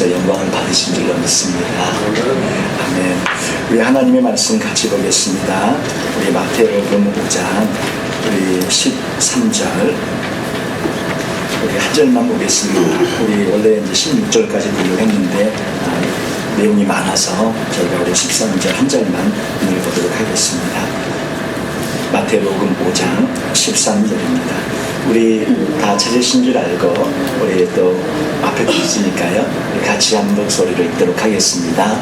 영광을 받으신 줄로 믿습니다. 아멘. 우리 하나님의 말씀 같이 보겠습니다. 우리 마태복음 5장 우리 13절 우리 한 절만 보겠습니다. 우리 원래 이제 16절까지 분류했는데 내용이 많아서 저희가 우리 13절 한 절만 읽어보도록 하겠습니다. 마태복음 5장 13절입니다. 우리 다 찾으신 줄 알고 우리 또 앞에 있으니까요. 우리 같이 한 목소리로 읽도록 하겠습니다.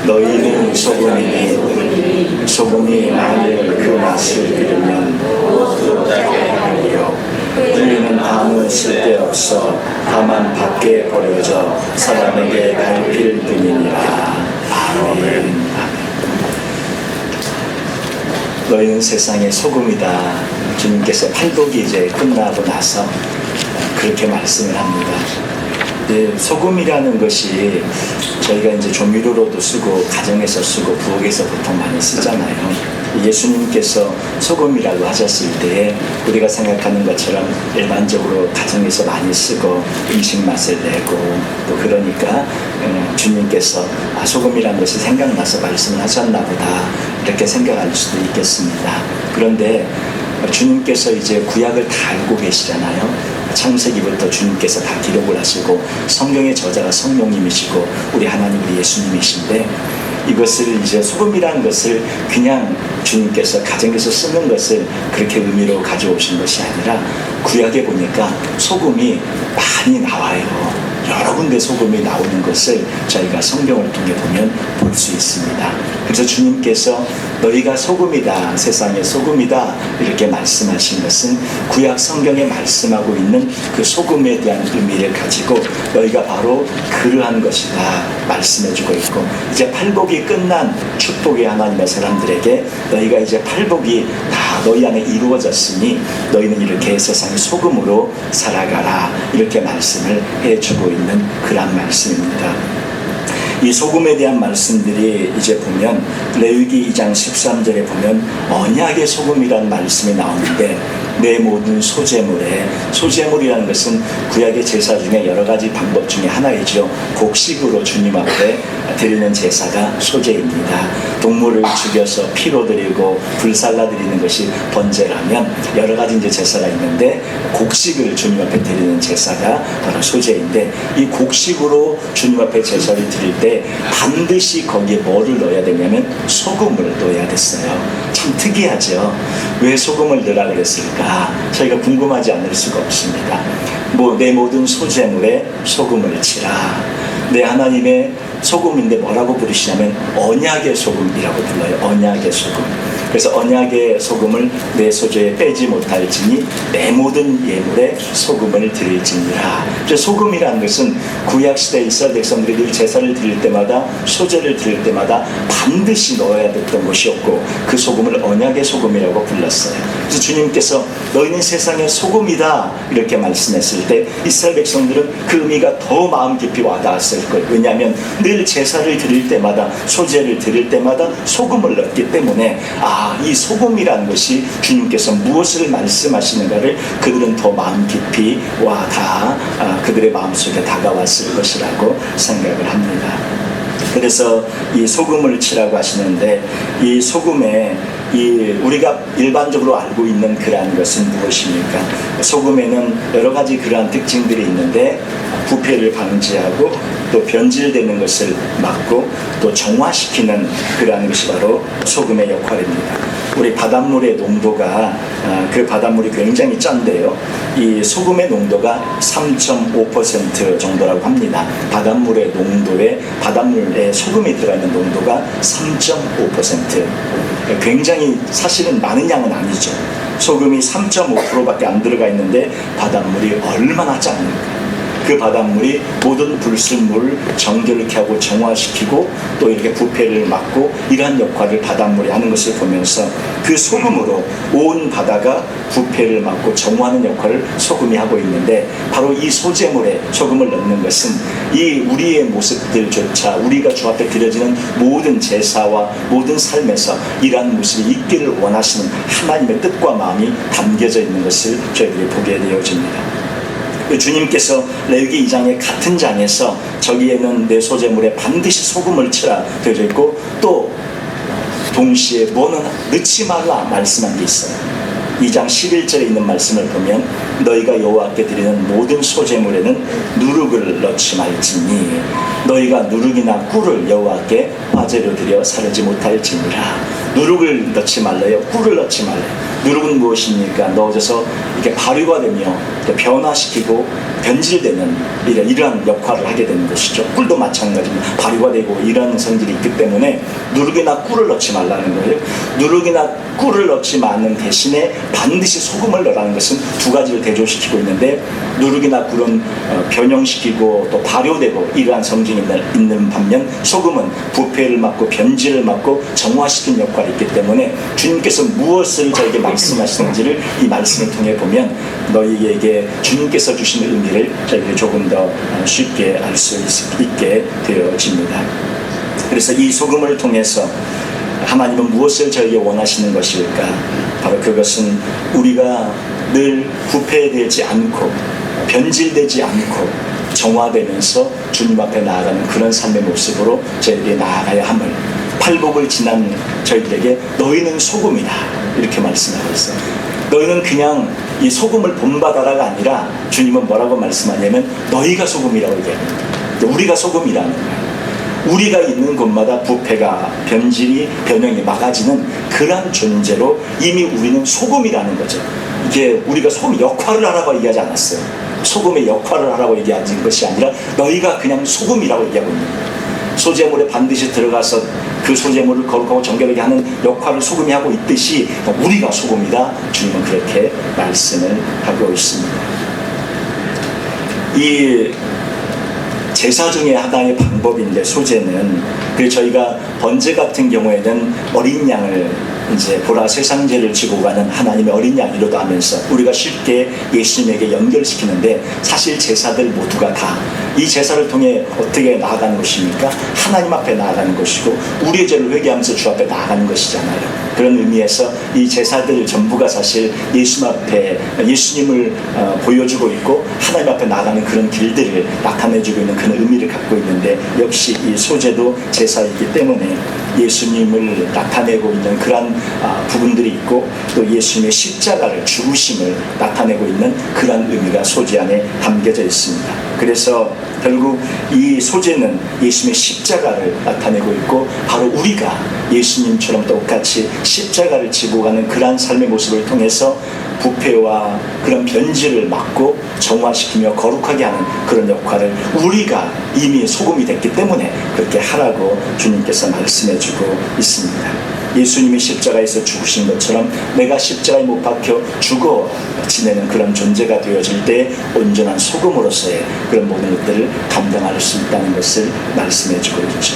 너희는 소금이니 소금이 만일 그 맛을 잃으면 무엇으로 하리요. 우리는 아무 쓸데없어 다만 밖에 버려져 사람에게 갈필 뿐이니라. 아멘. 너희는 세상의 소금이다. 주님께서 팔복이 이제 끝나고 나서 그렇게 말씀을 합니다. 소금이라는 것이 저희가 이제 조미료로도 쓰고 가정에서 쓰고 부엌에서 보통 많이 쓰잖아요. 예수님께서 소금이라고 하셨을 때 우리가 생각하는 것처럼 일반적으로 가정에서 많이 쓰고 음식 맛을 내고 또 그러니까 주님께서 소금이라는 것이 생각나서 말씀을 하셨나 보다 이렇게 생각할 수도 있겠습니다. 그런데 주님께서 이제 구약을 다 알고 계시잖아요. 창세기부터 주님께서 다 기록을 하시고 성경의 저자가 성령님이시고 우리 하나님 우리 예수님이신데 이것을 이제 소금이라는 것을 그냥 주님께서 가정에서 쓰는 것을 그렇게 의미로 가져오신 것이 아니라 구약에 보니까 소금이 많이 나와요. 여러 군데 소금이 나오는 것을 저희가 성경을 통해 보면 볼 수 있습니다. 그래서 주님께서 너희가 소금이다, 세상의 소금이다 이렇게 말씀하신 것은 구약 성경에 말씀하고 있는 그 소금에 대한 의미를 가지고 너희가 바로 그러한 것이다 말씀해주고 있고 이제 팔복이 끝난 축복의 하나님의 사람들에게 너희가 이제 팔복이 다 너희 안에 이루어졌으니 너희는 이렇게 세상의 소금으로 살아가라 이렇게 말씀을 해주고 있는 그런 말씀입니다. 이 소금에 대한 말씀들이 이제 보면 레위기 2장 13절에 보면 언약의 소금이라는 말씀이 나오는데 내 모든 소제물이라는 것은 구약의 제사 중에 여러 가지 방법 중에 하나이죠. 곡식으로 주님 앞에 드리는 제사가 소제입니다. 동물을 죽여서 피로 드리고 불살라 드리는 것이 번제라면 여러 가지 이제 제사가 있는데 곡식을 주님 앞에 드리는 제사가 바로 소제인데 이 곡식으로 주님 앞에 제사를 드릴 때 반드시 거기에 뭐를 넣어야 되냐면 소금을 넣어야 됐어요. 참 특이하죠. 왜 소금을 넣으라 그랬을까? 저희가 궁금하지 않을 수가 없습니다. 내 모든 소제물에 소금을 치라. 내 하나님의 소금인데 뭐라고 부르시냐면 언약의 소금이라고 불러요. 언약의 소금. 그래서 언약의 소금을 내 소조에 빼지 못할지니 내 모든 예물에 소금을 드릴지니라. 소금이라는 것은 구약시대 이스라엘 백성들이 늘 제사를 드릴 때마다 소제를 드릴 때마다 반드시 넣어야 됐던 것이었고 그 소금을 언약의 소금이라고 불렀어요. 그래서 주님께서 너희는 세상의 소금이다 이렇게 말씀했을 때 이스라엘 백성들은 그 의미가 더 마음 깊이 와닿았을 거예요. 왜냐하면 늘 제사를 드릴 때마다 소제를 드릴 때마다 소금을 넣기 때문에 이 소금이라는 것이 주님께서 무엇을 말씀하시는가를 그들은 더 마음 깊이 그들의 마음속에 다가왔을 것이라고 생각을 합니다. 그래서 이 소금을 치라고 하시는데 이 소금에 우리가 일반적으로 알고 있는 그러한 것은 무엇입니까? 소금에는 여러 가지 그러한 특징들이 있는데 부패를 방지하고 또 변질되는 것을 막고 또 정화시키는 그러한 것이 바로 소금의 역할입니다. 우리 바닷물의 농도가 그 바닷물이 굉장히 짠데요. 이 소금의 농도가 3.5% 정도라고 합니다. 바닷물의 소금이 들어가 있는 농도가 3.5%. 굉장히 사실은 많은 양은 아니죠. 소금이 3.5%밖에 안 들어가 있는데 바닷물이 얼마나 짠입니까? 그 바닷물이 모든 불순물을 정결케 하고 정화시키고 또 이렇게 부패를 막고 이러한 역할을 바닷물이 하는 것을 보면서 그 소금으로 온 바다가 부패를 막고 정화하는 역할을 소금이 하고 있는데 바로 이 소제물에 소금을 넣는 것은 이 우리의 모습들조차 우리가 주 앞에 드려지는 모든 제사와 모든 삶에서 이러한 모습이 있기를 원하시는 하나님의 뜻과 마음이 담겨져 있는 것을 저희들이 보게 되어집니다. 주님께서 레위기 2장의 같은 장에서 저기에는 내 소재물에 반드시 소금을 치라 되어져 있고, 또 동시에 뭐는 넣지 말라 말씀한 게 있어요. 2장 11절에 있는 말씀을 보면 너희가 여호와께 드리는 모든 소재물에는 누룩을 넣지 말지니 너희가 누룩이나 꿀을 여호와께 화제로 드려 사르지 못할지니라. 누룩을 넣지 말래요. 꿀을 넣지 말래요. 누룩은 무엇입니까? 넣어져서 이렇게 발효가 되며 변화시키고 변질되는 이러한 역할을 하게 되는 것이죠. 꿀도 마찬가지입니다. 발효가 되고 이러한 성질이 있기 때문에 누룩이나 꿀을 넣지 말라는 거예요. 누룩이나 꿀을 넣지 않는 대신에 반드시 소금을 넣으라는 것은 두 가지를 대조시키고 있는데, 누룩이나 꿀은 변형시키고 또 발효되고 이러한 성질이 있는 반면 소금은 부패를 막고 변질을 막고 정화시키는 역할이 있기 때문에 주님께서 무엇을 저에게 말씀하시는지를 이 말씀을 통해 보면 너희에게 주님께서 주신 의미를 저희들이 조금 더 쉽게 알 수 있게 되어집니다. 그래서 이 소금을 통해서 하나님은 무엇을 저에게 원하시는 것일까? 바로 그것은 우리가 늘 부패되지 않고 변질되지 않고 정화되면서 주님 앞에 나아가는 그런 삶의 모습으로 저희들이 나아가야 함을, 팔복을 지난 저희들에게 너희는 소금이다 이렇게 말씀하고 있어요. 너희는 그냥 이 소금을 본받아라가 아니라 주님은 뭐라고 말씀하냐면 너희가 소금이라고 얘기합니다. 우리가 소금이라는 거예요. 우리가 있는 곳마다 부패가 변질이 변형이 막아지는 그런 존재로 이미 우리는 소금이라는 거죠. 이게 우리가 소금 역할을 하라고 얘기하지 않았어요. 소금의 역할을 하라고 얘기하는 것이 아니라 너희가 그냥 소금이라고 얘기하고 있는 거예요. 소재물에 반드시 들어가서 그 소재물을 거룩하고 정결하게 하는 역할을 소금이 하고 있듯이 우리가 소금이다. 주님은 그렇게 말씀을 하고 있습니다. 이 제사 중에 하나의 방법인데 소제는, 그래서 저희가 번제 같은 경우에는 어린 양을 이제 보라 세상제를 지고 가는 하나님의 어린 양이로도 하면서 우리가 쉽게 예수님에게 연결시키는데, 사실 제사들 모두가 다 이 제사를 통해 어떻게 나아가는 것입니까? 하나님 앞에 나아가는 것이고 우리의 죄를 회개하면서 주 앞에 나아가는 것이잖아요. 그런 의미에서 이 제사들 전부가 사실 예수님 앞에 예수님을 보여주고 있고 하나님 앞에 나아가는 그런 길들을 나타내주고 있는 그런 의미를 갖고 있는데, 역시 이 소제도 제사이기 때문에 예수님을 나타내고 있는 그런 부분들이 있고 또 예수님의 십자가를, 죽으심을 나타내고 있는 그런 의미가 소제 안에 담겨져 있습니다. 그래서 결국 이 소제는 예수님의 십자가를 나타내고 있고, 바로 우리가 예수님처럼 똑같이 십자가를 지고 가는 그러한 삶의 모습을 통해서 부패와 그런 변질을 막고 정화시키며 거룩하게 하는 그런 역할을 우리가 이미 소금이 됐기 때문에 그렇게 하라고 주님께서 말씀해주고 있습니다. 예수님이 십자가에서 죽으신 것처럼 내가 십자가에 못 박혀 죽어 지내는 그런 존재가 되어질 때 온전한 소금으로서의 그런 모든 것들을 감당할 수 있다는 것을 말씀해주고 있죠.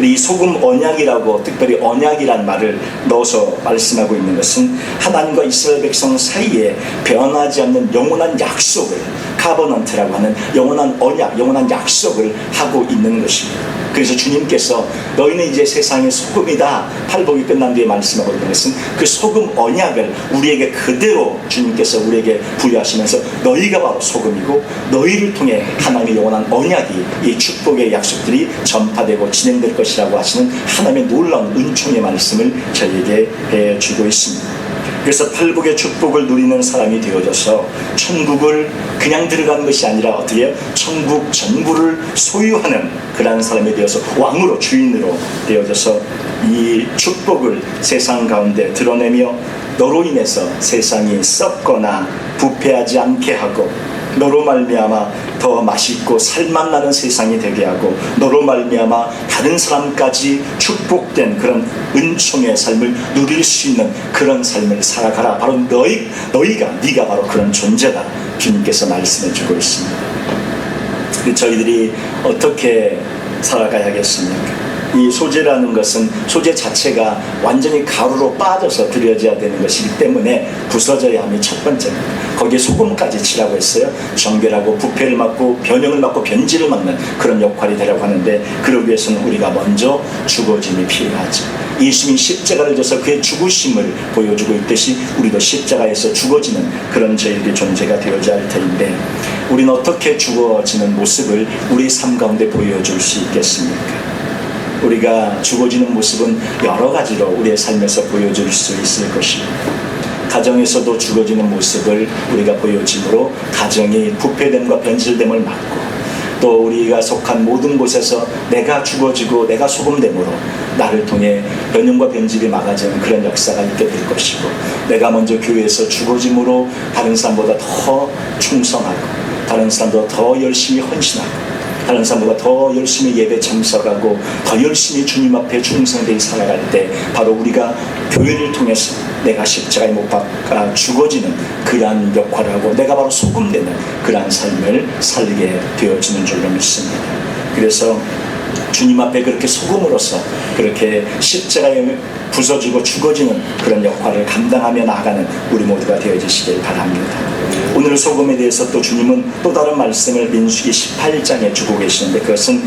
이 소금 언약이라고, 특별히 언약이란 말을 넣어서 말씀하고 있는 것은 하나님과 이스라엘 백성 사이에 변하지 않는 영원한 약속을, 카버넌트라고 하는 영원한 언약, 영원한 약속을 하고 있는 것입니다. 그래서 주님께서 너희는 이제 세상의 소금이다, 팔복이 끝난 뒤에 말씀하고 있는 것은 그 소금 언약을 우리에게 그대로 주님께서 우리에게 부여하시면서 너희가 바로 소금이고 너희를 통해 하나님의 영원한 언약이, 이 축복의 약속들이 전파되고 진행될 것이라고 하시는 하나님의 놀라운 은총의 말씀을 저희에게 해주고 있습니다. 그래서 팔복의 축복을 누리는 사람이 되어져서 천국을 그냥 들어가는 것이 아니라 어떻게 해요? 천국 전부를 소유하는 그런 사람이 되어서 왕으로, 주인으로 되어져서 이 축복을 세상 가운데 드러내며 너로 인해서 세상이 썩거나 부패하지 않게 하고, 너로 말미암아 더 맛있고 살맛나는 세상이 되게 하고, 너로 말미암아 다른 사람까지 축복된 그런 은총의 삶을 누릴 수 있는 그런 삶을 살아가라. 바로 네가 바로 그런 존재다. 주님께서 말씀해주고 있습니다. 저희들이 어떻게 살아가야겠습니까? 이 소재라는 것은, 소재 자체가 완전히 가루로 빠져서 들여져야 되는 것이기 때문에 부서져야 함이 첫 번째입니다. 거기에 소금까지 치라고 했어요. 정결하고 부패를 막고 변형을 막고 변질을 막는 그런 역할이 되라고 하는데, 그러기 위해서는 우리가 먼저 죽어짐이 필요하죠. 예수님이 십자가를 져서 그의 죽으심을 보여주고 있듯이 우리도 십자가에서 죽어지는 그런 저희들의 존재가 되어야 할 터인데, 우리는 어떻게 죽어지는 모습을 우리 삶 가운데 보여줄 수 있겠습니까? 우리가 죽어지는 모습은 여러 가지로 우리의 삶에서 보여줄 수 있을 것입니다. 가정에서도 죽어지는 모습을 우리가 보여줌으로 가정이 부패됨과 변질됨을 막고, 또 우리가 속한 모든 곳에서 내가 죽어지고 내가 소금됨으로 나를 통해 변형과 변질이 막아지는 그런 역사가 있게 될 것이고, 내가 먼저 교회에서 죽어짐으로 다른 사람보다 더 충성하고, 다른 사람보다 더 열심히 헌신하고, 다른 사람보다 더 열심히 예배 참석하고, 더 열심히 주님 앞에 충성되게 살아갈 때, 바로 우리가 교회를 통해서 내가 십자가에 못 박아 죽어지는 그러한 역할을 하고, 내가 바로 소금되는 그러한 삶을 살게 되어지는 줄로 믿습니다. 그래서 주님 앞에 그렇게 소금으로서 그렇게 십자가에 부서지고 죽어지는 그런 역할을 감당하며 나아가는 우리 모두가 되어주시길 바랍니다. 오늘 소금에 대해서 또 주님은 또 다른 말씀을 민수기 18장에 주고 계시는데, 그것은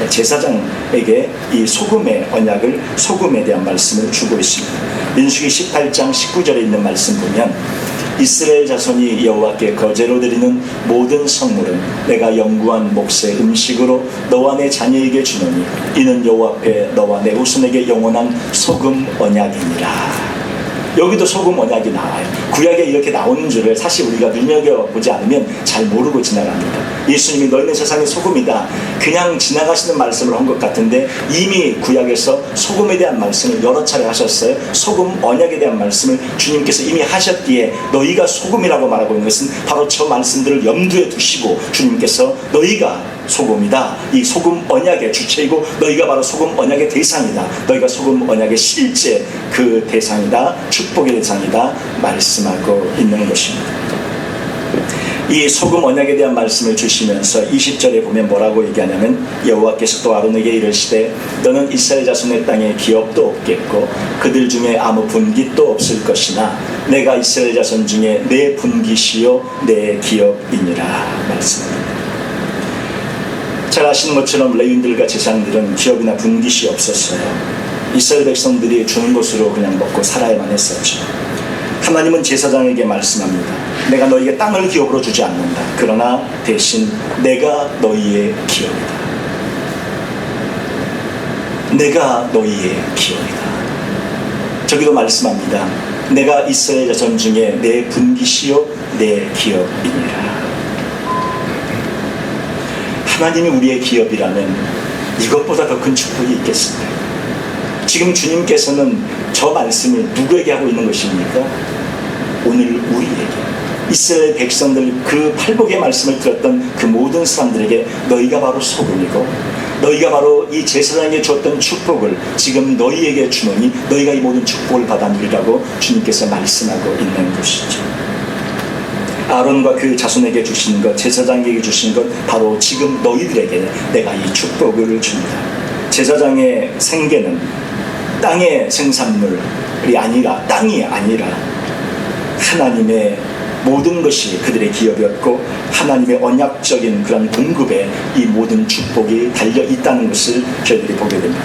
제사장에게 이 소금의 언약을, 소금에 대한 말씀을 주고 있습니다. 민수기 18장 19절에 있는 말씀 보면, 이스라엘 자손이 여호와께 거제로 드리는 모든 성물은 내가 영구한 몫의 음식으로 너와 내 자녀에게 주노니 이는 여호와 앞에 너와 내 후손에게 영원한 소금 언약이니라. 여기도 소금 언약이 나와요. 구약에 이렇게 나오는 줄을 사실 우리가 눈여겨보지 않으면 잘 모르고 지나갑니다. 예수님이 너희는 세상의 소금이다, 그냥 지나가시는 말씀을 한 것 같은데, 이미 구약에서 소금에 대한 말씀을 여러 차례 하셨어요. 소금 언약에 대한 말씀을 주님께서 이미 하셨기에 너희가 소금이라고 말하고 있는 것은 바로 저 말씀들을 염두에 두시고 주님께서 너희가 소금이다, 이 소금 언약의 주체이고 너희가 바로 소금 언약의 대상이다, 너희가 소금 언약의 실제 그 대상이다, 축복의 대상이다 말씀하고 있는 것입니다. 이 소금 언약에 대한 말씀을 주시면서 20절에 보면 뭐라고 얘기하냐면, 여호와께서 또 아론에게 이르시되 너는 이스라엘 자손의 땅에 기업도 없겠고 그들 중에 아무 분깃도 없을 것이나 내가 이스라엘 자손 중에 내 분깃이요 내 기업이니라 말씀합니다. 잘 아시는 것처럼 레위인들과 제사장들은 기업이나 분깃이 없었어요. 이스라엘 백성들이 주는 것으로 그냥 먹고 살아야만 했었죠. 하나님은 제사장에게 말씀합니다. 내가 너희에게 땅을 기업으로 주지 않는다. 그러나 대신 내가 너희의 기업이다. 내가 너희의 기업이다. 저기도 말씀합니다. 내가 이스라엘 자손 중에 내 분깃이요 내 기업이니라. 하나님이 우리의 기업이라면 이것보다 더 큰 축복이 있겠습니까? 지금 주님께서는 저 말씀을 누구에게 하고 있는 것입니까? 오늘 우리에게, 이스라엘 백성들 그 팔복의 말씀을 들었던 그 모든 사람들에게 너희가 바로 소금이고 너희가 바로 이 제사장에게 줬던 축복을 지금 너희에게 주노니 너희가 이 모든 축복을 받아 누리라고 주님께서 말씀하고 있는 것이죠. 아론과 그 자손에게 주신 것, 제사장에게 주신 것, 바로 지금 너희들에게 내가 이 축복을 줍니다. 제사장의 생계는 땅의 생산물이 아니라, 땅이 아니라 하나님의 모든 것이 그들의 기업이었고 하나님의 언약적인 그런 공급에 이 모든 축복이 달려 있다는 것을 저희들이 보게 됩니다.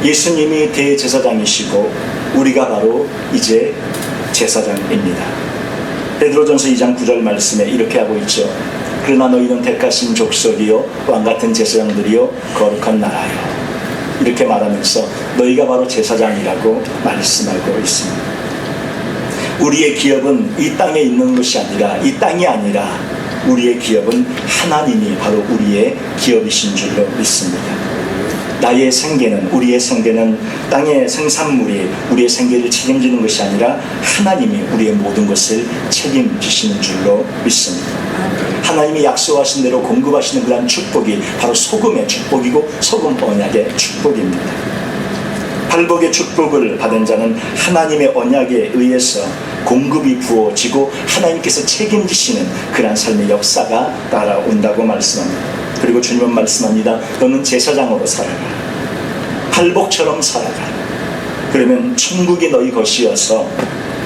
예수님이 대제사장이시고 우리가 바로 이제 제사장입니다. 베드로전서 2장 9절 말씀에 이렇게 하고 있죠. 그러나 너희는 택하신 족속이요 왕같은 제사장들이요 거룩한 나라요. 이렇게 말하면서 너희가 바로 제사장이라고 말씀하고 있습니다. 우리의 기업은 이 땅에 있는 것이 아니라, 이 땅이 아니라 우리의 기업은 하나님이 바로 우리의 기업이신 줄로 믿습니다. 나의 생계는, 우리의 생계는 땅의 생산물이 우리의 생계를 책임지는 것이 아니라 하나님이 우리의 모든 것을 책임지시는 줄로 믿습니다. 하나님이 약속하신 대로 공급하시는 그런 축복이 바로 소금의 축복이고 소금 언약의 축복입니다. 팔복의 축복을 받은 자는 하나님의 언약에 의해서 공급이 부어지고 하나님께서 책임지시는 그런 삶의 역사가 따라온다고 말씀합니다. 그리고 주님은 말씀합니다. 너는 제사장으로 살아가, 팔복처럼 살아가. 그러면 천국이 너희 것이어서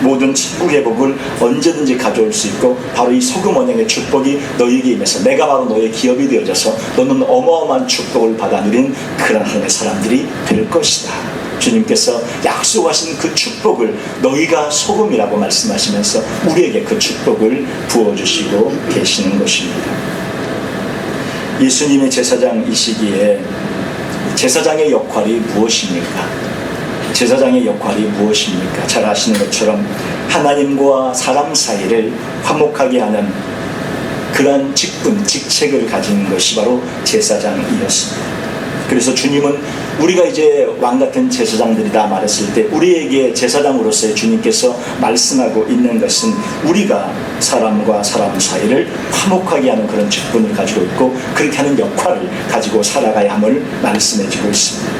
모든 천국의 복을 언제든지 가져올 수 있고 바로 이 소금 언약의 축복이 너희에게 임해서 내가 바로 너의 기업이 되어져서 너는 어마어마한 축복을 받아 누리는 그런 하나님의 사람들이 될 것이다. 주님께서 약속하신 그 축복을 너희가 소금이라고 말씀하시면서 우리에게 그 축복을 부어주시고 계시는 것입니다. 예수님의 제사장 이 시기에 제사장의 역할이 무엇입니까? 제사장의 역할이 무엇입니까? 잘 아시는 것처럼 하나님과 사람 사이를 화목하게 하는 그러한 직분, 직책을 가진 것이 바로 제사장이었습니다. 그래서 주님은 우리가 이제 왕같은 제사장들이다 말했을 때 우리에게 제사장으로서의 주님께서 말씀하고 있는 것은 우리가 사람과 사람 사이를 화목하게 하는 그런 직분을 가지고 있고 그렇게 하는 역할을 가지고 살아가야 함을 말씀해 주고 있습니다.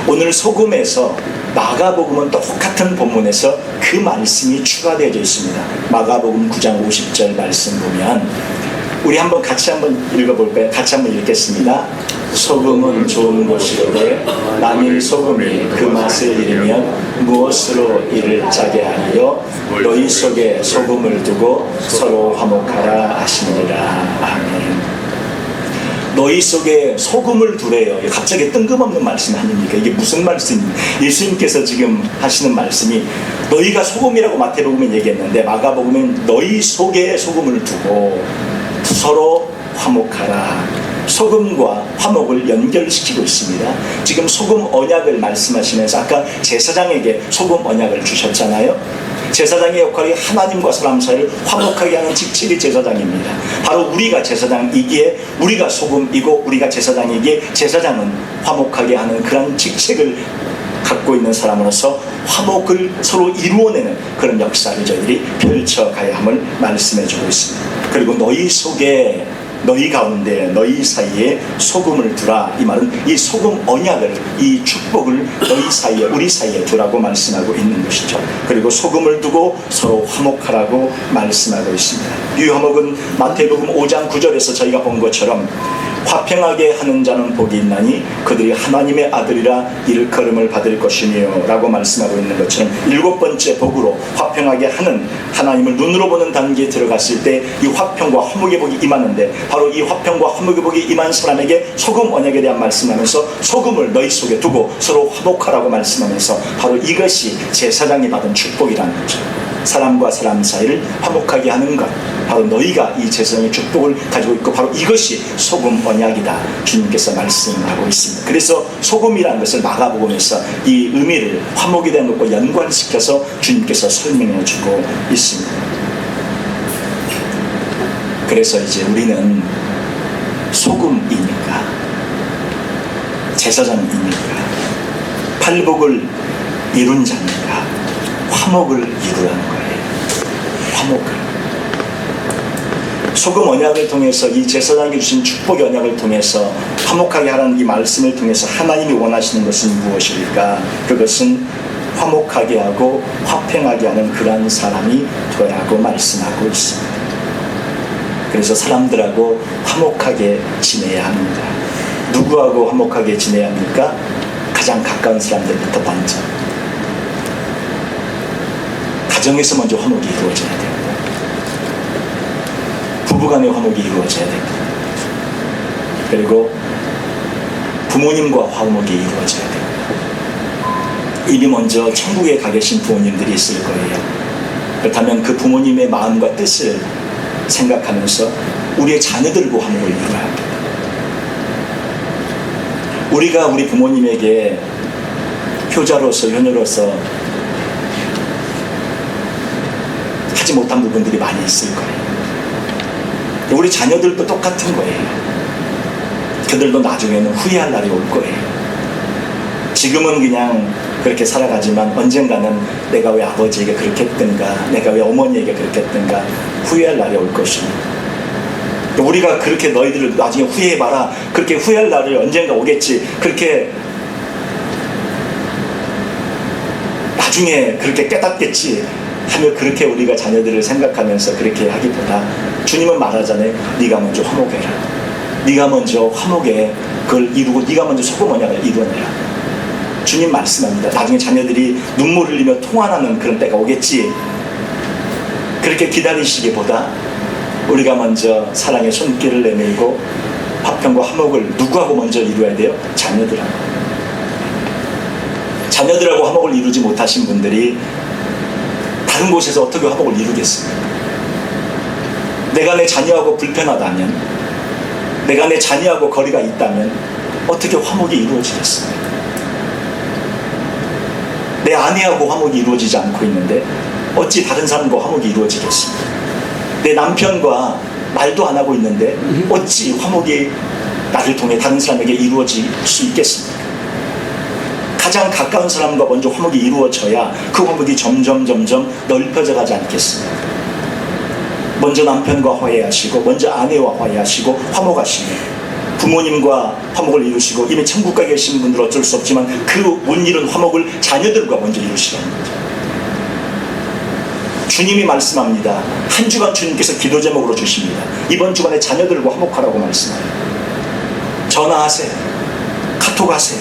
오늘 소금에서 마가복음은 똑같은 본문에서 그 말씀이 추가되어져 있습니다. 마가복음 9장 50절 말씀 보면 우리 같이 한번 읽어볼까요? 같이 한번 읽겠습니다. 소금은 좋은 것이로되 만일 소금이 그 맛을 잃으면 무엇으로 이를 짜게 하리요? 너희 속에 소금을 두고 서로 화목하라 하시니라. 아멘. 너희 속에 소금을 두래요. 갑자기 뜬금없는 말씀 아닙니까? 이게 무슨 말씀입니까? 예수님께서 지금 하시는 말씀이 너희가 소금이라고 마태복음에 얘기했는데 마가복음은 너희 속에 소금을 두고 서로 화목하라. 소금과 화목을 연결시키고 있습니다. 지금 소금 언약을 말씀하시면서 아까 제사장에게 소금 언약을 주셨잖아요. 제사장의 역할이 하나님과 사람 사이를 화목하게 하는 직책이 제사장입니다. 바로 우리가 제사장이기에 우리가 소금이고 우리가 제사장이기에 제사장은 화목하게 하는 그런 직책을 갖고 있는 사람으로서 화목을 서로 이루어내는 그런 역사를 저희들이 펼쳐가야 함을 말씀해 주고 있습니다. 그리고 너희 속에 너희 가운데 너희 사이에 소금을 두라. 이 말은 이 소금 언약을 이 축복을 너희 사이에 우리 사이에 두라고 말씀하고 있는 것이죠. 그리고 소금을 두고 서로 화목하라고 말씀하고 있습니다. 이 화목은 마태복음 5장 9절에서 저희가 본 것처럼 화평하게 하는 자는 복이 있나니 그들이 하나님의 아들이라 일컬음을 받을 것이니요 라고 말씀하고 있는 것처럼 7번째 복으로 화평하게 하는 하나님을 눈으로 보는 단계에 들어갔을 때 이 화평과 화목의 복이 임하는데 바로 이 화평과 화목의 복이 임한 사람에게 소금 언약에 대한 말씀하면서 소금을 너희 속에 두고 서로 화목하라고 말씀하면서 바로 이것이 제사장이 받은 축복이라는 거죠. 사람과 사람 사이를 화목하게 하는 것, 바로 너희가 이 제사장의 축복을 가지고 있고 바로 이것이 소금 언약이다 주님께서 말씀하고 있습니다. 그래서 소금이라는 것을 마가복음에서 이 의미를 화목에 대한 것과 연관시켜서 주님께서 설명해 주고 있습니다. 그래서 이제 우리는 소금이니까 제사장이니까 팔복을 이룬 자니까 화목을 이루라는 거예요. 화목을. 소금 언약을 통해서 이 제사장에게 주신 축복의 언약을 통해서 화목하게 하라는 이 말씀을 통해서 하나님이 원하시는 것은 무엇일까? 그것은 화목하게 하고 화평하게 하는 그러한 사람이 되라고 말씀하고 있습니다. 그래서 사람들하고 화목하게 지내야 합니다. 누구하고 화목하게 지내야 합니까? 가장 가까운 사람들부터 먼저. 가정에서 먼저 화목이 이루어져야 됩니다. 부부간의 화목이 이루어져야 됩니다. 그리고 부모님과 화목이 이루어져야 됩니다. 이미 먼저 천국에 가 계신 부모님들이 있을 거예요. 그렇다면 그 부모님의 마음과 뜻을 생각하면서 우리의 자녀들과 화목을 이루어야 합니다. 우리가 우리 부모님에게 효자로서 효녀로서 하지 못한 부분들이 많이 있을 거예요. 우리 자녀들도 똑같은 거예요. 그들도 나중에는 후회할 날이 올 거예요. 지금은 그냥 그렇게 살아가지만 언젠가는 내가 왜 아버지에게 그렇게 했던가, 내가 왜 어머니에게 그렇게 했던가 후회할 날이 올 것입니다. 우리가 그렇게 너희들을 나중에 후회해봐라, 그렇게 후회할 날이 언젠가 오겠지, 그렇게 나중에 그렇게 깨닫겠지 하며 그렇게 우리가 자녀들을 생각하면서 그렇게 하기보다 주님은 말하잖아요. 네가 먼저 화목해라. 네가 먼저 화목에 그걸 이루고 네가 먼저 소금 언약을 이루어내라. 주님 말씀합니다. 나중에 자녀들이 눈물 흘리며 통화하는 그런 때가 오겠지. 그렇게 기다리시기보다 우리가 먼저 사랑의 손길을 내밀고 화평과 화목을 누구하고 먼저 이루어야 돼요? 자녀들하고. 자녀들하고 화목을 이루지 못하신 분들이 다른 곳에서 어떻게 화목을 이루겠습니까? 내가 내 자녀하고 불편하다면, 내가 내 자녀하고 거리가 있다면 어떻게 화목이 이루어지겠습니까? 내 아내하고 화목이 이루어지지 않고 있는데 어찌 다른 사람과 화목이 이루어지겠습니까? 내 남편과 말도 안 하고 있는데 어찌 화목이 나를 통해 다른 사람에게 이루어질 수 있겠습니까? 가장 가까운 사람과 먼저 화목이 이루어져야 그 화목이 점점 넓혀져 가지 않겠습니까? 먼저 남편과 화해하시고, 먼저 아내와 화해하시고 화목하시고, 부모님과 화목을 이루시고, 이미 천국 가 계신 분들 어쩔 수 없지만 그 못 이룬 화목을 자녀들과 먼저 이루시라는 거죠. 주님이 말씀합니다. 한 주간 주님께서 기도 제목으로 주십니다. 이번 주간에 자녀들과 화목하라고 말씀해요. 전화하세요. 카톡하세요.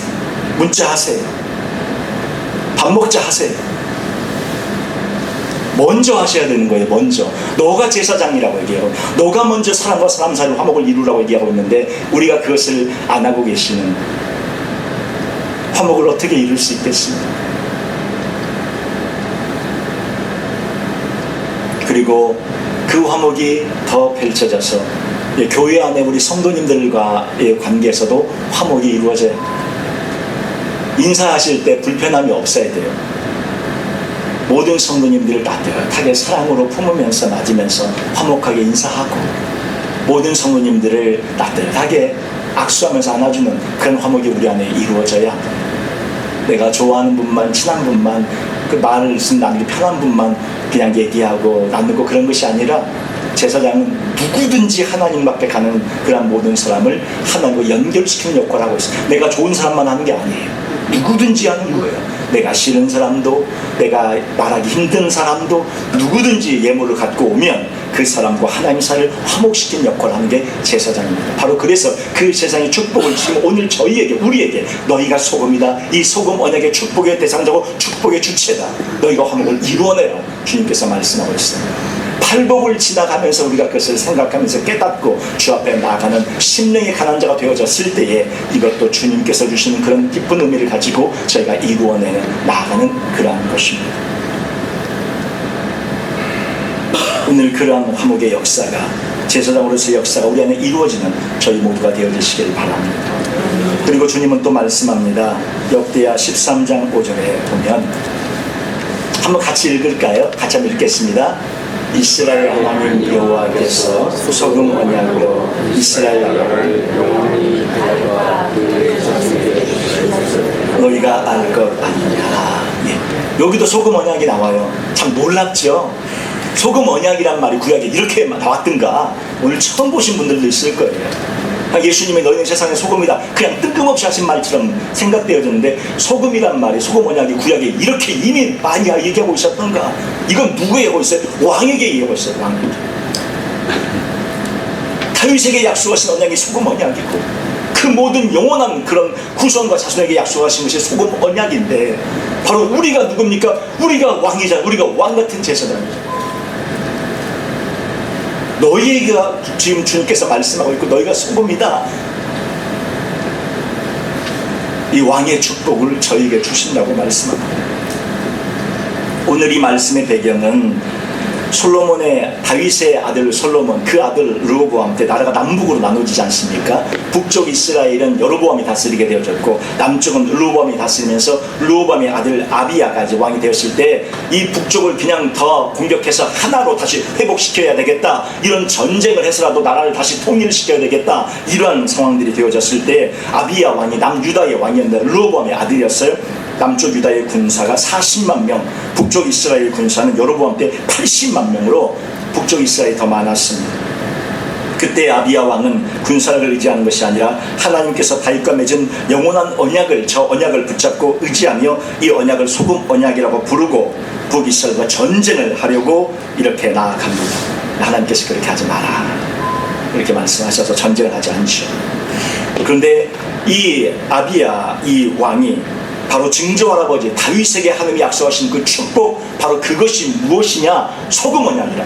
문자하세요. 밥 먹자 하세요. 먼저 하셔야 되는 거예요. 먼저. 너가 제사장이라고 얘기해요. 너가 먼저 사람과 사람 사이 화목을 이루라고 얘기하고 있는데 우리가 그것을 안 하고 계시는, 화목을 어떻게 이룰 수 있겠습니까? 그리고 그 화목이 더 펼쳐져서 교회 안에 우리 성도님들과의 관계에서도 화목이 이루어져요. 인사하실 때 불편함이 없어야 돼요. 모든 성도님들을 따뜻하게 사랑으로 품으면서 맞으면서 화목하게 인사하고, 모든 성도님들을 따뜻하게 악수하면서 안아주는 그런 화목이 우리 안에 이루어져야, 내가 좋아하는 분만, 친한 분만, 그 말을 나누기 편한 분만 그냥 얘기하고 나누고 그런 것이 아니라, 제사장은 누구든지 하나님 앞에 가는 그런 모든 사람을 하나님과 연결시키는 역할을 하고 있어요. 내가 좋은 사람만 하는 게 아니에요. 누구든지 하는 거예요. 내가 싫은 사람도, 내가 말하기 힘든 사람도 누구든지 예물을 갖고 오면 그 사람과 하나님 사이를 화목시키는 역할을 하는 게 제사장입니다. 바로 그래서 그 세상의 축복을 지금 오늘 저희에게, 우리에게, 너희가 소금이다, 이 소금 언약의 축복의 대상자고 축복의 주체다, 너희가 화목을 이루어내라, 주님께서 말씀하고 있어요. 팔복을 지나가면서 우리가 그것을 생각하면서 깨닫고 주 앞에 나아가는 심령의 가난 자가 되어졌을 때에 이것도 주님께서 주시는 그런 깊은 의미를 가지고 저희가 이루어내는, 나아가는 그러한 것입니다. 오늘 그러한 화목의 역사가, 제사장으로서의 역사가 우리 안에 이루어지는 저희 모두가 되어주시길 바랍니다. 그리고 주님은 또 말씀합니다. 역대하 13장 5절에 보면, 한번 같이 읽을까요? 같이 한번 읽겠습니다. 이스라엘 하나님 여호와께서 소금 언약으로 이스라엘 나라를 영원히 너희가 알 것 아니냐. 예. 여기도 소금 언약이 나와요. 참 놀랍죠? 소금 언약이란 말이 구약에 이렇게 나왔던가 오늘 처음 보신 분들도 있을 거예요. 예수님이 너희는 세상의 소금이다, 그냥 뜬금없이 하신 말처럼 생각되어졌는데, 소금이란 말이, 소금 언약이 구약에 이렇게 이미 많이 얘기하고 있었던가. 이건 누구에게 하고 있어요? 왕에게 얘기하고 있어요. 왕에게. 다윗에게 약속하신 언약이 소금 언약이고, 그 모든 영원한 그런 후손과 자손에게 약속하신 것이 소금 언약인데, 바로 우리가 누굽니까? 우리가 왕이잖아요. 우리가 왕같은 제사장이죠. 너희가 지금 주님께서 말씀하고 있고 너희가 소금이다. 이 왕의 축복을 저희에게 주신다고 말씀합니다. 오늘 이 말씀의 배경은 솔로몬의, 다윗의 아들 솔로몬, 그 아들 르호보암 때 나라가 남북으로 나눠지지 않습니까? 북쪽 이스라엘은 여로보암이 다스리게 되어졌고, 남쪽은 르호보암이 다스리면서 르호보암의 아들 아비야가 이제 왕이 되었을 때, 이 북쪽을 그냥 더 공격해서 하나로 다시 회복시켜야 되겠다, 이런 전쟁을 해서라도 나라를 다시 통일시켜야 되겠다, 이러한 상황들이 되어졌을 때, 아비야 왕이 남유다의 왕이었는데 르호보암의 아들이었어요. 남쪽 유다의 군사가 40만 명, 북쪽 이스라엘 군사는 여로보암 때 80만 명으로 북쪽 이스라엘이 더 많았습니다. 그때 아비야 왕은 군사를 의지하는 것이 아니라 하나님께서 다윗과 맺은 영원한 언약을, 저 언약을 붙잡고 의지하며 이 언약을 소금 언약이라고 부르고 북이스라엘과 전쟁을 하려고 이렇게 나아갑니다. 하나님께서 그렇게 하지 마라, 이렇게 말씀하셔서 전쟁을 하지 않죠. 그런데 이 아비야, 이 왕이 바로 증조할아버지 다윗에게 하나님이 약속하신 그 축복, 바로 그것이 무엇이냐? 소금 언약이라.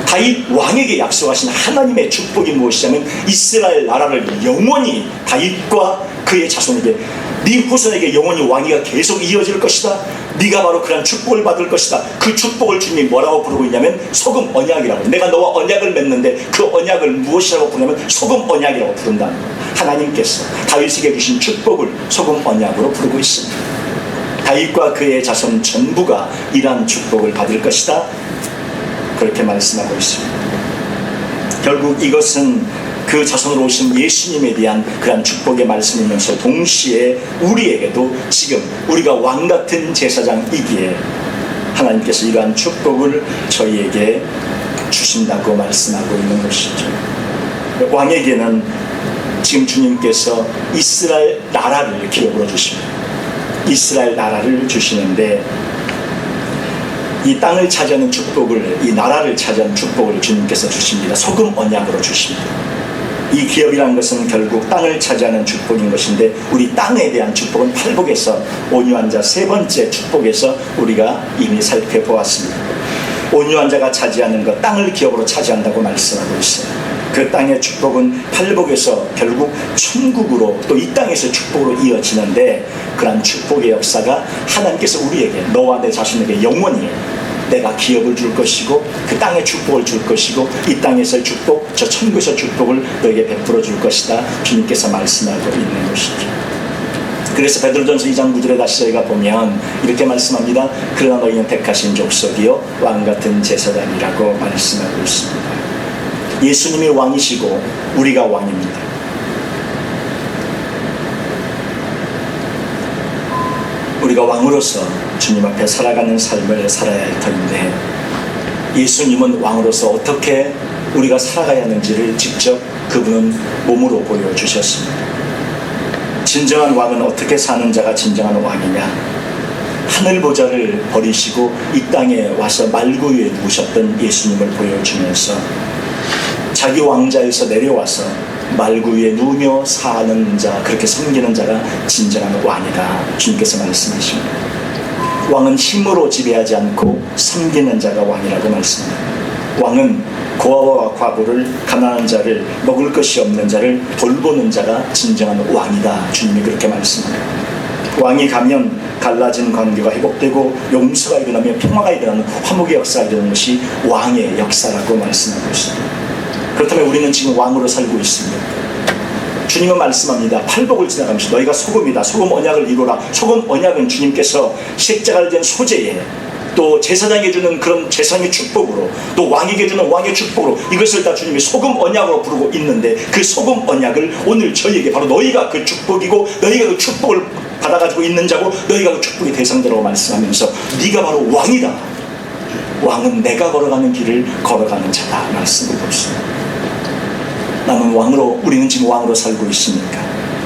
다윗 왕에게 약속하신 하나님의 축복이 무엇이냐면 이스라엘 나라를 영원히 다윗과 그의 자손에게, 네 후손에게 영원히 왕위가 계속 이어질 것이다. 네가 바로 그런 축복을 받을 것이다. 그 축복을 주님이 뭐라고 부르고 있냐면 소금 언약이라고. 내가 너와 언약을 맺는데 그 언약을 무엇이라고 부르냐면 소금 언약이라고 부른다. 하나님께서 다윗에게 주신 축복을 소금 언약으로 부르고 있습니다. 다윗과 그의 자손 전부가 이러한 축복을 받을 것이다. 그렇게 말씀하고 있습니다. 결국 이것은 그 자손으로 오신 예수님에 대한 그런 축복의 말씀이면서 동시에 우리에게도 지금 우리가 왕같은 제사장이기에 하나님께서 이러한 축복을 저희에게 주신다고 말씀하고 있는 것이죠. 왕에게는 지금 주님께서 이스라엘 나라를 기업으로 주십니다. 이스라엘 나라를 주시는데 이 땅을 차지하는 축복을, 이 나라를 차지하는 축복을 주님께서 주십니다. 소금 언약으로 주십니다. 이 기업이라는 것은 결국 땅을 차지하는 축복인 것인데, 우리 땅에 대한 축복은 팔복에서 온유한 자 세 번째 축복에서 우리가 이미 살펴보았습니다. 온유한 자가 차지하는 것, 땅을 기업으로 차지한다고 말씀하고 있어요. 그 땅의 축복은 팔복에서 결국 천국으로, 또 이 땅에서 축복으로 이어지는데, 그러한 축복의 역사가 하나님께서 우리에게, 너와 내 자신에게 영원히 내가 기업을 줄 것이고 그 땅에 축복을 줄 것이고 이 땅에서의 축복, 저 천국에서 축복을 너에게 베풀어 줄 것이다. 주님께서 말씀하고 있는 것이죠. 그래서 베드로전서 2장 9절에 다시 저희가 보면 이렇게 말씀합니다. 그러나 너희는 택하신 족속이요 왕같은 제사장이라고 말씀하고 있습니다. 예수님이 왕이시고 우리가 왕입니다. 우리가 왕으로서 주님 앞에 살아가는 삶을 살아야 할 터인데, 예수님은 왕으로서 어떻게 우리가 살아가야 하는지를 직접 그분은 몸으로 보여주셨습니다. 진정한 왕은 어떻게 사는 자가 진정한 왕이냐? 하늘 보좌를 버리시고 이 땅에 와서 말구 위에 누우셨던 예수님을 보여주면서 자기 왕자에서 내려와서 말구 위에 누우며 사는 자, 그렇게 섬기는 자가 진정한 왕이다. 주님께서 말씀하십니다. 왕은 힘으로 지배하지 않고 섬기는 자가 왕이라고 말씀합니다. 왕은 고아와 과부를, 가난한 자를, 먹을 것이 없는 자를 돌보는 자가 진정한 왕이다. 주님이 그렇게 말씀합니다. 왕이 가면 갈라진 관계가 회복되고 용서가 일어나며 평화가 일어나는 화목의 역사가 일어나는 것이 왕의 역사라고 말씀하고 있습니다. 그렇다면 우리는 지금 왕으로 살고 있습니다. 주님은 말씀합니다. 팔복을 지나가면서 너희가 소금이다. 소금 언약을 이루라. 소금 언약은 주님께서 십자가를 진 소재에, 또 제사장에게 주는 그런 제사장의 축복으로, 또 왕에게 주는 왕의 축복으로, 이것을 다 주님이 소금 언약으로 부르고 있는데, 그 소금 언약을 오늘 저희에게, 바로 너희가 그 축복이고 너희가 그 축복을 받아가지고 있는 자고 너희가 그 축복의 대상자라고 말씀하면서 네가 바로 왕이다. 왕은 내가 걸어가는 길을 걸어가는 자다 말씀하고 있습니다. 나는 왕으로, 우리는 지금 왕으로 살고 있습니까?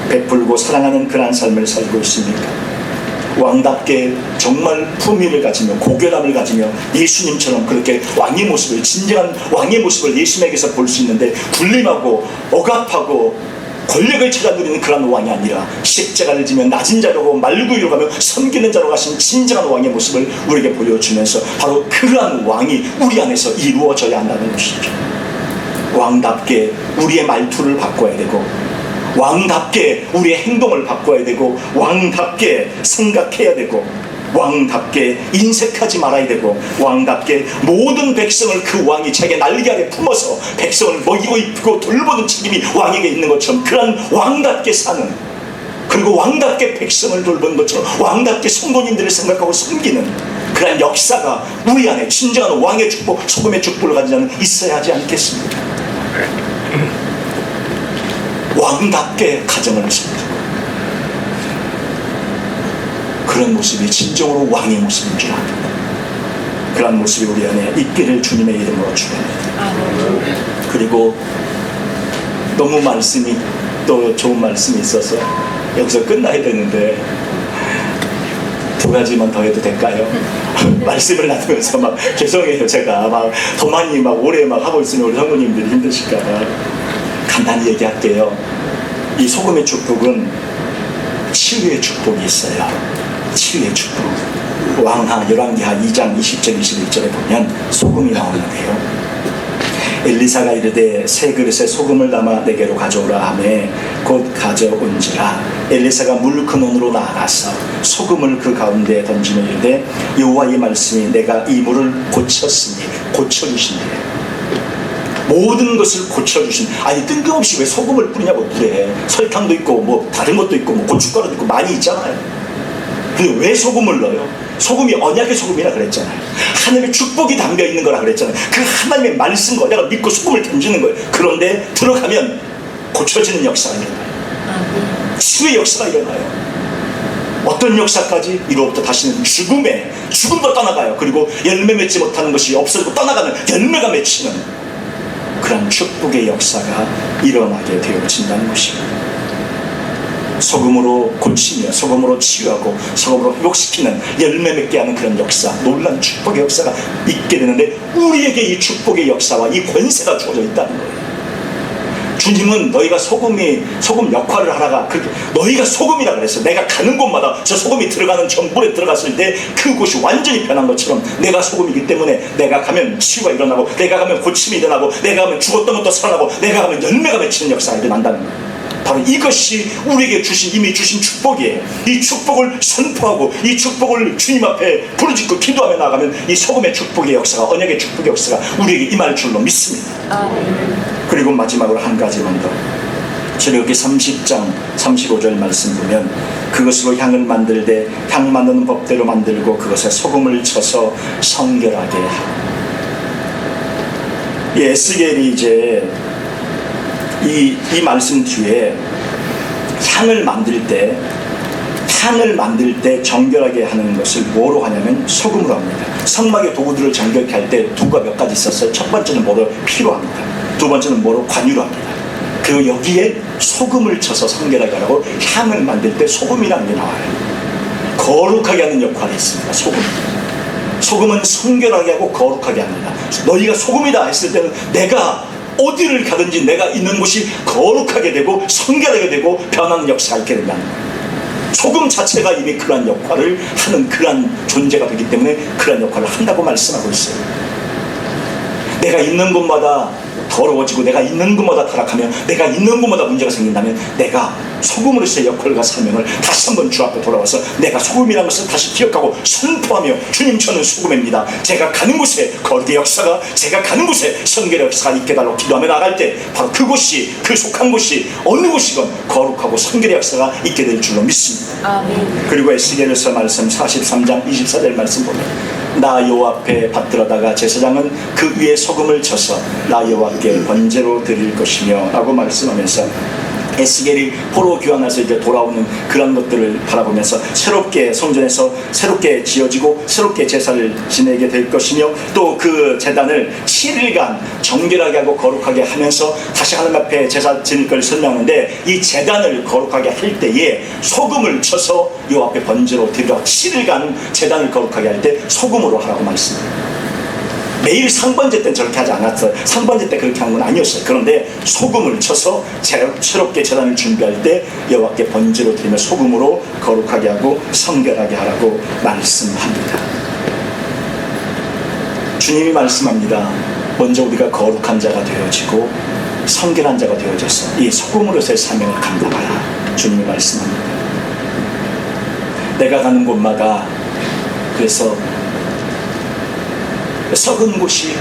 베풀고 사랑하는 그러한 삶을 살고 있습니까? 왕답게 정말 품위를 가지며 고결함을 가지며 예수님처럼 그렇게 왕의 모습을, 진정한 왕의 모습을 예수님에게서 볼 수 있는데, 군림하고 억압하고 권력을 찾아 누리는 그런 왕이 아니라 십자가를 지며 낮은 자로 말구 위로 가며 섬기는 자로 가신 진정한 왕의 모습을 우리에게 보여주면서 바로 그러한 왕이 우리 안에서 이루어져야 한다는 것이죠. 왕답게 우리의 말투를 바꿔야 되고, 왕답게 우리의 행동을 바꿔야 되고, 왕답게 생각해야 되고, 왕답게 인색하지 말아야 되고, 왕답게 모든 백성을 그 왕이 자기 날개 아래 품어서 백성을 먹이고 입히고 돌보는 책임이 왕에게 있는 것처럼, 그런 왕답게 사는, 그리고 왕답게 백성을 돌보는 것처럼 왕답게 성도님들을 생각하고 섬기는 그런 역사가 우리 안에 진정한 왕의 축복, 소금의 축복을 가진 자는 있어야 하지 않겠습니까? 왕답게 가정을 섬기고, 그런 모습이 진정으로 왕의 모습인 줄 압니다. 그런 모습이 우리 안에 있기를 주님의 이름으로 축원합니다. 그리고 너무 말씀이, 또 좋은 말씀이 있어서 여기서 끝나야 되는데 두 가지만 더 해도 될까요? 말씀을 나누면서 막 죄송해요. 제가 막 더 많이 막 오래 막 하고 있으면 우리 성도님들이 힘드실까봐 간단히 얘기할게요. 이 소금의 축복은 치유의 축복이 있어요. 치유의 축복. 왕하 열왕기하 2장 20절 21절에 보면 소금이 나오는데요. 엘리사가 이르되 새 그릇에 소금을 담아 내게로 가져오라 하매 곧 가져온지라. 엘리사가 물 근원으로 나아가서 소금을 그 가운데에 던지며 이르되 여호와의 말씀이 내가 이 물을 고쳤으니. 고쳐주신대요. 모든 것을 고쳐주신. 아니 뜬금없이 왜 소금을 뿌리냐고. 물에 설탕도 있고 뭐 다른 것도 있고 뭐 고춧가루도 있고 많이 있잖아요. 근데 왜 소금을 넣어요? 소금이 언약의 소금이라 그랬잖아요. 하나님의 축복이 담겨 있는 거라 그랬잖아요. 그 하나님의 말씀과 내가 믿고 소금을 던지는 거예요. 그런데 들어가면 고쳐지는 역사가 일어나요. 치유의 역사가 일어나요. 어떤 역사까지? 이로부터 다시는 죽음도 떠나가요. 그리고 열매 맺지 못하는 것이 없어지고 떠나가는 열매가 맺히는 그런 축복의 역사가 일어나게 되어진다는 것입니다. 소금으로 고치며 소금으로 치유하고 소금으로 회복시키는 열매 맺게 하는 그런 역사, 놀라운 축복의 역사가 있게 되는데 우리에게 이 축복의 역사와 이 권세가 주어져 있다는 거예요. 주님은 너희가 소금 역할을 하다가 너희가 소금이라 그랬어요. 내가 가는 곳마다 저 소금이 들어가는 정물에 들어갔을 때 그곳이 완전히 변한 것처럼 내가 소금이기 때문에 내가 가면 치유가 일어나고 내가 가면 고침이 일어나고 내가 가면 죽었던 것도 살아나고 내가 가면 열매가 맺히는 역사가 일어난다는 거예요. 바로 이것이 우리에게 이미 주신 축복이에요. 이 축복을 선포하고 이 축복을 주님 앞에 부르짖고 기도하며 나아가면 이 소금의 축복의 역사가, 언약의 축복의 역사가 우리에게 임할 줄로 믿습니다. 그리고 마지막으로 한 가지만 더. 출애굽기 30장 35절 말씀 보면 그것으로 향을 만들되 향 만드는 법대로 만들고 그것에 소금을 쳐서 성결하게 하고. 이 에스겔이 이제 이 말씀 뒤에 향을 만들 때 정결하게 하는 것을 뭐로 하냐면 소금으로 합니다. 성막의 도구들을 정결케 할 때 도구가 몇 가지 있었어요. 첫 번째는 뭐로? 피로 합니다. 두 번째는 뭐로? 관유로 합니다. 그리고 여기에 소금을 쳐서 성결하게 하라고 향을 만들 때 소금이라는 게 나와요. 거룩하게 하는 역할이 있습니다. 소금은 성결하게 하고 거룩하게 합니다. 너희가 소금이다 했을 때는 내가 어디를 가든지 내가 있는 곳이 거룩하게 되고 성결하게 되고 변하는 역사가 있게 된다는 거예요. 소금 자체가 이미 그러한 역할을 하는 그러한 존재가 되기 때문에 그러한 역할을 한다고 말씀하고 있어요. 내가 있는 곳마다 더러워지고 내가 있는 곳마다 타락하면 내가 있는 곳마다 문제가 생긴다면 내가 소금으로서의 역할과 사명을 다시 한번 주 앞에 돌아와서 내가 소금이라는 것을 다시 기억하고 선포하며 주님 저는 소금입니다. 제가 가는 곳에 거룩의 역사가, 제가 가는 곳에 성결의 역사가 있게 달라고 기도하며 나갈 때 바로 그곳이, 그 속한 곳이 어느 곳이건 거룩하고 성결의 역사가 있게 될 줄로 믿습니다. 그리고 에스겔서 말씀 43장 24절 말씀 보면 나 여호와 앞에 받들어다가 제사장은 그 위에 소금을 쳐서 나 여호와께 번제로 드릴 것이며 라고 말씀하면서 에스겔이 포로 귀환해서 이제 돌아오는 그런 것들을 바라보면서 새롭게 성전에서 새롭게 지어지고 새롭게 제사를 지내게 될 것이며 또 그 제단을 7일간 정결하게 하고 거룩하게 하면서 다시 하나님 앞에 제사 지낼 걸 설명하는데 이 제단을 거룩하게 할 때에 소금을 쳐서 요 앞에 번제로 드리라. 7일간 제단을 거룩하게 할 때 소금으로 하라고 말씀합니다. 매일 상번제 때는 저렇게 하지 않았어요. 상번제 때 그렇게 한 건 아니었어요. 그런데 소금을 쳐서 새롭게 제단을 준비할 때 여호와께 번제로 드리며 소금으로 거룩하게 하고 성결하게 하라고 말씀합니다. 주님이 말씀합니다. 먼저 우리가 거룩한 자가 되어지고 성결한 자가 되어져서 이 소금으로서의 사명을 감당하라. 주님이 말씀합니다. 내가 가는 곳마다 그래서 썩은 곳이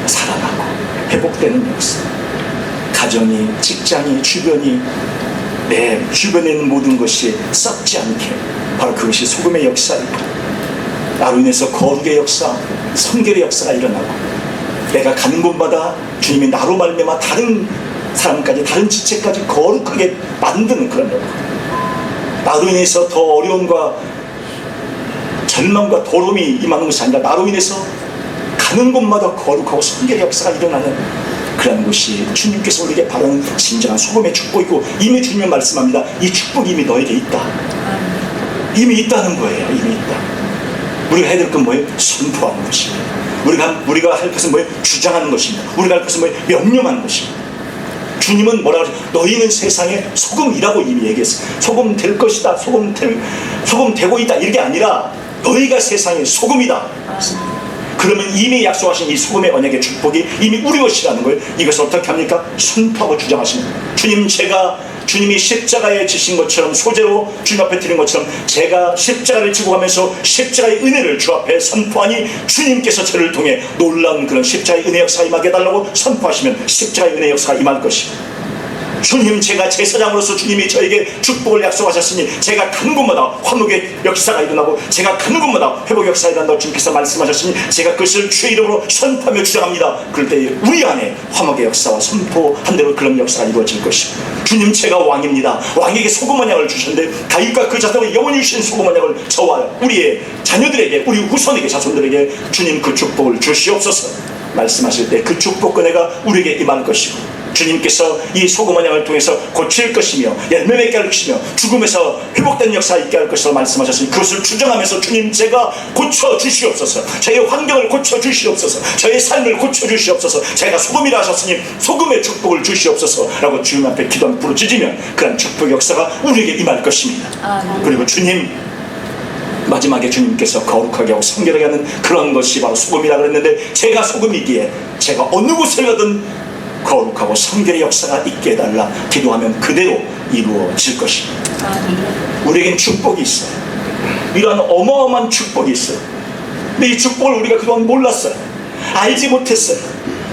살아나고 회복되는 역사, 가정이, 직장이, 주변이, 내 주변에 있는 모든 것이 썩지 않게 바로 그것이 소금의 역사이고 나로 인해서 거룩의 역사, 성결의 역사가 일어나고 내가 가는 곳마다 주님이 나로 말미암아 다른 사람까지, 다른 지체까지 거룩하게 만드는 그런 역할, 나로 인해서 더 어려움과 절망과 더러움이 임하는 것이 아니라 나로 인해서 가는 곳마다 거룩하고 성결의 역사가 일어나는 그런 것이 주님께서 우리에게 바라는 진정한 소금의 축복이고 이미 주님은 말씀합니다. 이 축복이 이미 너에게 있다. 이미 있다는 거예요. 이미 있다. 우리가 해야 될 건 뭐예요? 선포하는 것입니다. 우리가 할 것은 뭐예요? 주장하는 것입니다. 우리가 할 것은 뭐예요? 명령하는 것입니다. 주님은 뭐라고 하죠? 너희는 세상의 소금이라고 이미 얘기했어요. 소금 될 것이다, 소금 되고 있다, 이게 아니라 너희가 세상의 소금이다. 그러면 이미 약속하신 이 소금의 언약의 축복이 이미 우리 것이라는 거예요. 이것을 어떻게 합니까? 선포하고 주장하십니다. 주님, 제가 주님이 십자가에 지신 것처럼, 소재로 주님 앞에 드린 것처럼 제가 십자가를 지고 가면서 십자가의 은혜를 주 앞에 선포하니 주님께서 저를 통해 놀라운 그런 십자가의 은혜 역사가 임하게 해달라고 선포하시면 십자가의 은혜 역사가 임할 것입니다. 주님, 제가 제사장으로서 주님이 저에게 축복을 약속하셨으니 제가 가는 곳마다 화목의 역사가 일어나고 제가 가는 곳마다 회복 역사가 일어난다고 주님께서 말씀하셨으니 제가 그것을 주의 이름으로 선포하며 주장합니다. 그럴 때 우리 안에 화목의 역사와 선포한 대로 그런 역사가 이루어질 것입니다. 주님, 제가 왕입니다. 왕에게 소금 언약을 주셨는데 다윗과 그 자손에게 영원히 주신 소금 언약을 저와 우리의 자녀들에게, 우리 후손에게, 자손들에게 주님 그 축복을 주시옵소서 말씀하실 때 그 축복 은혜가 우리에게 임할 것이고, 주님께서 이 소금 언약을 통해서 고칠 것이며 열매 맺게 할 것이며 죽음에서 회복된 역사가 있게 할 것이라고 말씀하셨으니 그것을 주장하면서 주님, 제가 고쳐주시옵소서, 저의 환경을 고쳐주시옵소서, 저의 삶을 고쳐주시옵소서, 제가 소금이라 하셨으니 소금의 축복을 주시옵소서 라고 주님 앞에 기도하며 부르짖으면 그런 축복 역사가 우리에게 임할 것입니다. 그리고 주님, 마지막에 주님께서 거룩하게 하고 성결하게 하는 그런 것이 바로 소금이라고 했는데, 제가 소금이기에 제가 어느 곳에 가든 거룩하고 성결의 역사가 있게 해달라 기도하면 그대로 이루어질 것입니다. 우리에겐 축복이 있어요. 이러한 어마어마한 축복이 있어요. 근데 이 축복을 우리가 그동안 몰랐어요. 알지 못했어요.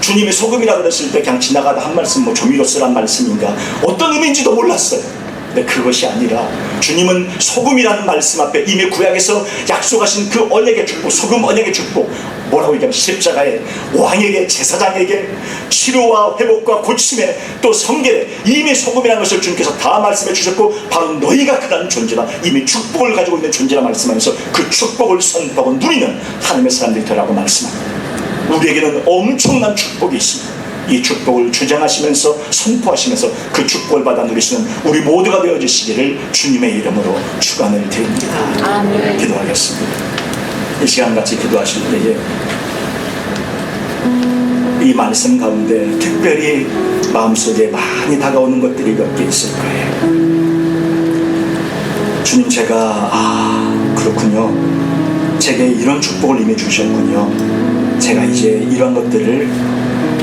주님이 소금이라고 그랬을 때 그냥 지나가다 한 말씀, 뭐 조미료 쓰란 말씀인가, 어떤 의미인지도 몰랐어요. 근데 그것이 아니라 주님은 소금이라는 말씀 앞에 이미 구약에서 약속하신 그 언약의 축복, 소금 언약의 축복, 뭐라고 얘기하면 십자가에 왕에게, 제사장에게 치료와 회복과 고침에 또 성결에 이미 소금이라는 것을 주님께서 다 말씀해 주셨고, 바로 너희가 그런 존재다, 이미 축복을 가지고 있는 존재라 말씀하면서 그 축복을 선포하고 누리는 하나님의 사람들이 되라고 말씀합니다. 우리에게는 엄청난 축복이 있습니다. 이 축복을 주장하시면서 선포하시면서 그 축복을 받아 누리시는 우리 모두가 되어주시기를 주님의 이름으로 축원을 드립니다. 아멘. 기도하겠습니다. 이 시간 같이 기도하실 때에 이 말씀 가운데 특별히 마음속에 많이 다가오는 것들이 몇 개 있을 거예요. 주님, 제가 그렇군요, 제게 이런 축복을 이미 주셨군요, 제가 이제 이런 것들을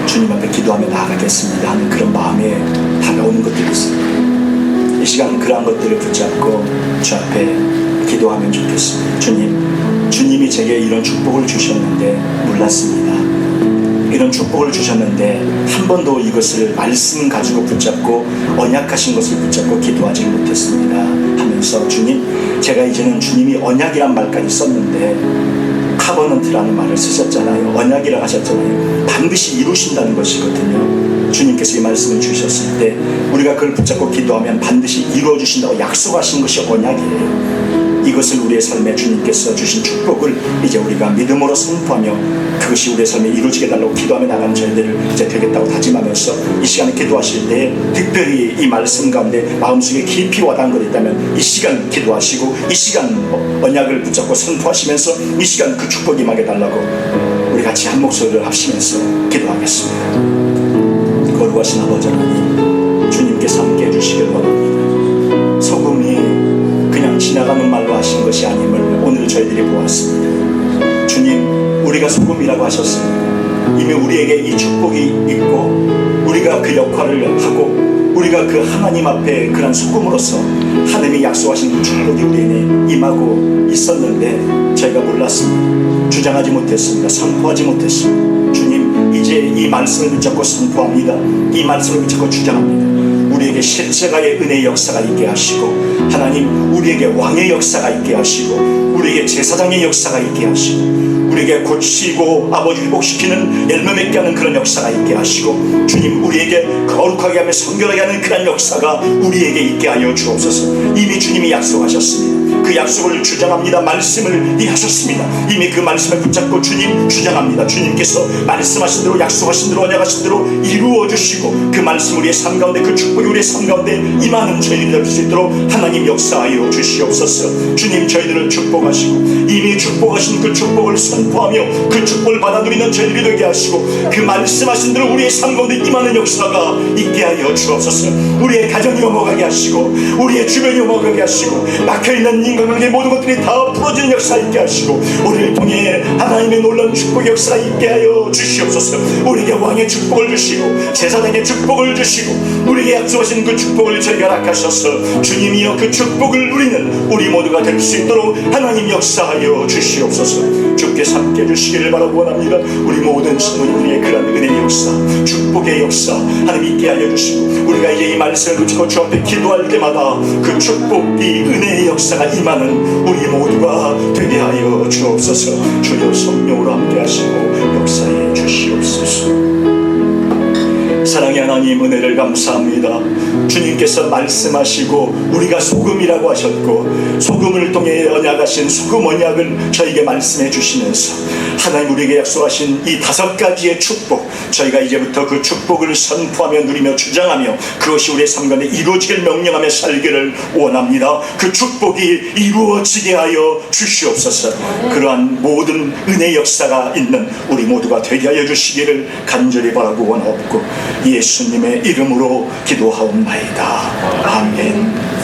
주님 앞에 기도하며 나아가겠습니다 하는 그런 마음에 다가오는 것들이 있습니다. 이 시간 그러한 것들을 붙잡고 주 앞에 기도하면 좋겠습니다. 주님이 제게 이런 축복을 주셨는데 몰랐습니다. 이런 축복을 주셨는데 한 번도 이것을 말씀 가지고 붙잡고 언약하신 것을 붙잡고 기도하지 못했습니다 하면서, 주님, 제가 이제는 주님이 언약이란 말까지 썼는데 카버넌트라는 말을 쓰셨잖아요. 언약이라고 하셨잖아요. 반드시 이루신다는 것이거든요. 주님께서 이 말씀을 주셨을 때 우리가 그걸 붙잡고 기도하면 반드시 이루어 주신다고 약속하신 것이 언약이에요. 이것을 우리의 삶에 주님께서 주신 축복을 이제 우리가 믿음으로 선포하며 그것이 우리의 삶에 이루어지게 달라고 기도하며 나가는 저희들을 이제 되겠다고 다짐하면서 이 시간에 기도하실 때 특별히 이 말씀 가운데 마음속에 깊이 와닿은 것이 있다면 이 시간 기도하시고 이 시간 언약을 붙잡고 선포하시면서 이 시간 그 축복이 임하게 달라고 우리 같이 한 목소리를 합치면서 기도하겠습니다. 거룩하신 아버지 하나님, 주님께서 함께 해주시길 원합니다. 소금이 그냥 지나가는 말로 하신 것이 아님을 오늘 저희들이 보았습니다. 주님, 우리가 소금이라고 하셨습니다. 이미 우리에게 이 축복이 있고 우리가 그 역할을 하고 우리가 그 하나님 앞에 그런 소금으로서 하나님이 약속하신 그 축복이 우리에게 임하고 있었는데 저희가 몰랐습니다. 주장하지 못했습니다. 선포하지 못했습니다. 주님, 이제 이 말씀을 붙잡고 선포합니다. 이 말씀을 붙잡고 주장합니다. 우리에게 십자가의 은혜의 역사가 있게 하시고, 하나님, 우리에게 왕의 역사가 있게 하시고, 우리에게 제사장의 역사가 있게 하시고, 우리에게 고치고 아버지 회복시키는 열매 맺게 하는 그런 역사가 있게 하시고, 주님, 우리에게 거룩하게 하며 성결하게 하는 그런 역사가 우리에게 있게 하여 주옵소서. 이미 주님이 약속하셨습니다. 그 약속을 주장합니다. 말씀을 이해하셨습니다. 이미 그 말씀을 붙잡고 주님 주장합니다. 주님께서 말씀하신 대로, 약속하신 대로, 언약하신 대로 이루어 주시고 그 말씀 우리의 삶 가운데, 그 축복이 우리의 삶 가운데 임하는 저희들이 될 수 있도록 하나님 역사하여 주시옵소서. 주님, 저희들을 축복하시고 이미 축복하신 그 축복을 선포하며 그 축복을 받아 누리는 저희들이 되게 하시고 그 말씀하신 대로 우리의 삶 가운데 임하는 역사가 있게 하여 주옵소서. 우리의 가정이 넘어가게 하시고 우리의 주변이 넘어가게 하시고 막혀있는 인간관계 모든 것들이 다 풀어지는 역사 있게 하시고 우리를 통해 하나님의 놀라운 축복 역사가 있게 하여 주시옵소서. 우리에게 왕의 축복을 주시고 제사장의 축복을 주시고 우리에게 약속하신 그 축복을 저희가 허락하셔서 주님이여 그 축복을 누리는 우리 모두가 될 수 있도록 하나님 역사하여 주시옵소서. 주께서 함께 해주시기를 바라고 원합니다. 우리 모든 신부님들의 그런 은혜의 역사, 축복의 역사 하나님 있게 하여 주시고 우리가 이제 이 말씀을 붙이고 주 앞에 기도할 때마다 그 축복, 이 은혜의 역사가 임하는 우리 모두가 되게 하여 주옵소서. 주여 성령으로 함께 하시고 역사해 주시옵소서. 사랑의 하나님, 은혜를 감사합니다. 주님께서 말씀하시고 우리가 소금이라고 하셨고 소금을 통해 언약하신 소금 언약을 저에게 말씀해 주시면서 하나님 우리에게 약속하신 이 5가지의 축복, 저희가 이제부터 그 축복을 선포하며 누리며 주장하며 그것이 우리의 삶 가운데 이루어지길 명령하며 살기를 원합니다. 그 축복이 이루어지게 하여 주시옵소서. 그러한 모든 은혜 역사가 있는 우리 모두가 되게 하여 주시기를 간절히 바라고 원하옵고 예수님의 이름으로 기도하옵나이다. 아멘.